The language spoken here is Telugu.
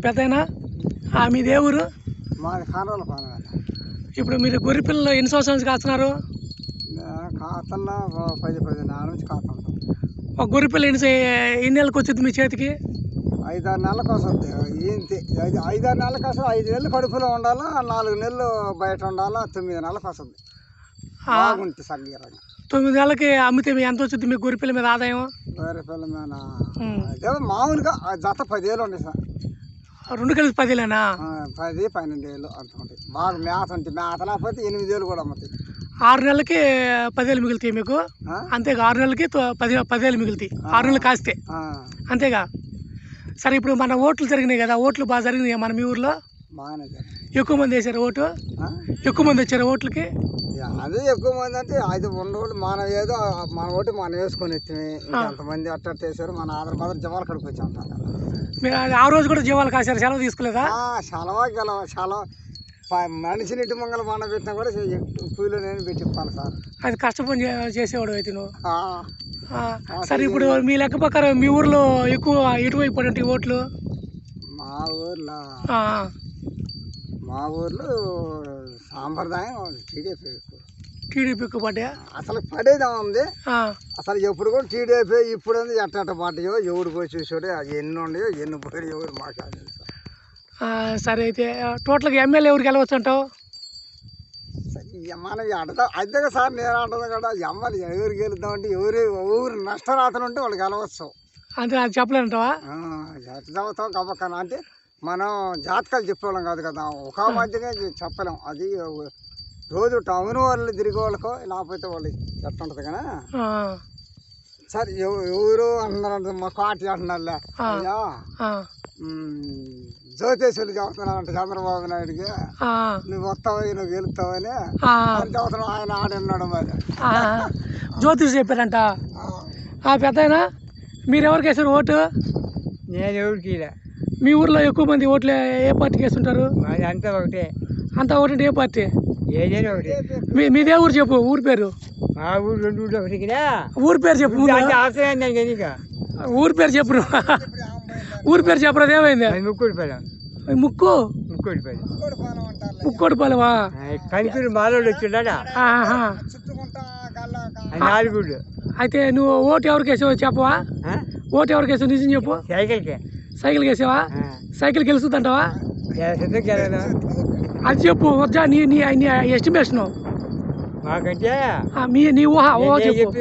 పెద్దయినా మీది ఏ ఊరు? మాది కానోళ్ళ పాలన. ఇప్పుడు మీరు గొర్రె పిల్లలు ఎన్ని సంవత్సరాల నుంచి కాస్తున్నారు? కాతల్లో 10 నెలల నుంచి కాతుంటాం. ఒక గొర్రె పిల్ల ఎన్ని నెలలకు వచ్చింది మీ చేతికి? 5-6 నెలలకు వస్తుంది. ఏంటి 5-6 నెలలకు వస్తుంది. 5 నెలలు కడుపులో ఉండాలా, 4 నెలలు బయట ఉండాలా, 9 నెలలకు వస్తుంది. బాగుంటుంది సగీరంగా. 9 నెలలకి అమ్మితే ఎంత వచ్చింది మీ గొర్రె పిల్ల మీద ఆదాయం? గొర్రె పిల్ల మీద అదే మామూలుగా జత 10,000 ఉంటాయి సార్. 2 కలిసి 10,000 10-12,000 అంత ఉంటాయి. బాగా మేత ఉంటుంది. మేత లేకపోతే 8,000 కూడా అమ్ముతాయి. 6 నెలలకి 10,000 మిగులుతాయి మీకు. అంతేగా 6 నెలలకి 10,000 మిగులుతాయి. 6 నెలలు కాస్తే అంతేగా. సరే, ఇప్పుడు మన ఓట్లు జరిగినాయి కదా, ఓట్లు బాగా జరిగినాయి మన మీ ఊర్లో? బాగానే ఎక్కువ మంది వేసారు ఓటు? ఎక్కువ మంది వచ్చారు ఓట్లకి? అదే ఎక్కువ మంది అంటే అది ఉండేవాళ్ళు మనం ఏదో మన ఓటు మనం వేసుకొని ఇచ్చింది. ఇంకంతమంది అట్ట వేసారు. మన ఆంధ్రప్రదేశ్ జవాలు కడుపు వచ్చి అంటారు. మీరు ఆ రోజు కూడా జీవాలు కాశారు, సెలవు తీసుకోలేదా? సెలవు మనిషిని ఇంటి మంగళ బాణ పెట్టినా కూడా కూలీలో నేను పెట్టిప్పాను సార్. అది కష్టపడి చేసేవాడు అయితే నువ్వు. సరే, ఇప్పుడు మీ లెక్క ప్రకారం మీ ఊర్లో ఎక్కువ ఎటువైపు పడి ఓట్లు? మా ఊర్లో సాంప్రదాయం టీడీపీ ఎక్కువ పడ్డా. అసలు పడేదా ఉంది. అసలు ఎప్పుడు కూడా టీడీపీ ఇప్పుడు ఎట్ట పడ్డాయో ఎవడు పోయి చూసాడు, ఎన్ని ఉన్నాయో ఎన్ని పోయి ఎవరు మాట్లాడలేదు. సరే, అయితే టోటల్గా ఎమ్మెల్యే ఎవరికి వెళ్ళవచ్చు అంటావు? మనం అడదా అదే సార్, నేను అంటుంది కదా, ఎమ్మెల్యే ఎవరికి వెళ్తామంటే ఎవరు నష్టరాతలు ఉంటే వాళ్ళకి వెళ్ళవచ్చు. అంతే, అది చెప్పలేనంటావా? చదువుతాం గబక్కన అంటే మనం జాతకాలు చెప్పేవాళ్ళం కాదు కదా, ఒక మధ్యనే చెప్పలేం. అది రోజు టౌన్ వాళ్ళు తిరిగే వాళ్ళకో లేకపోతే వాళ్ళు ఎట్టుంటుంది కదా. సరే, ఎవరు అంటున్నారంటే మా కాటి అంటున్నారులే, అయ్యా జ్యోతిషులు చెబుతున్నారంట చంద్రబాబు నాయుడికి, నువ్వు వస్తావని నువ్వు గెలుస్తావని చెబుతున్నావు. ఆయన ఆడున్నాడు మరి. జ్యోతిష్ చెప్పారంట. పెద్దయినా మీరు ఎవరికి వేసారు ఓటు? నేను ఎవరికి. మీ ఊర్లో ఎక్కువ మంది ఓట్లు ఏ పార్టీకి వేస్తుంటారు? అంతా ఒకటే. అంతా ఒకటి. ఏ పార్టీ? ఏదైనా ఒకటే. మీదే ఊరు చెప్పు, ఊరి పేరు. మా ఊరు 2 ఊళ్ళు ఒకటి. ఊరి పేరు చెప్పు. ఊరి పేరు చెప్పు. ఊరి పేరు చెప్పరా? ఏమైంది? ముక్కోడిపాలెమా? కనిపిరు మాలోడు వచ్చిండా నాలుగుళ్ళు. అయితే నువ్వు ఓటు ఎవరికి వేసావు చెప్పవా? ఓటు ఎవరికి వేసావు నిజం చెప్పు. సైకిల్కి వేసావా? సైకిల్ గెలుస్తుందంటావా? అది చెప్పు. నీ ఎస్టిమేషన్ మాకంటే నీ ఊహ చెప్పు.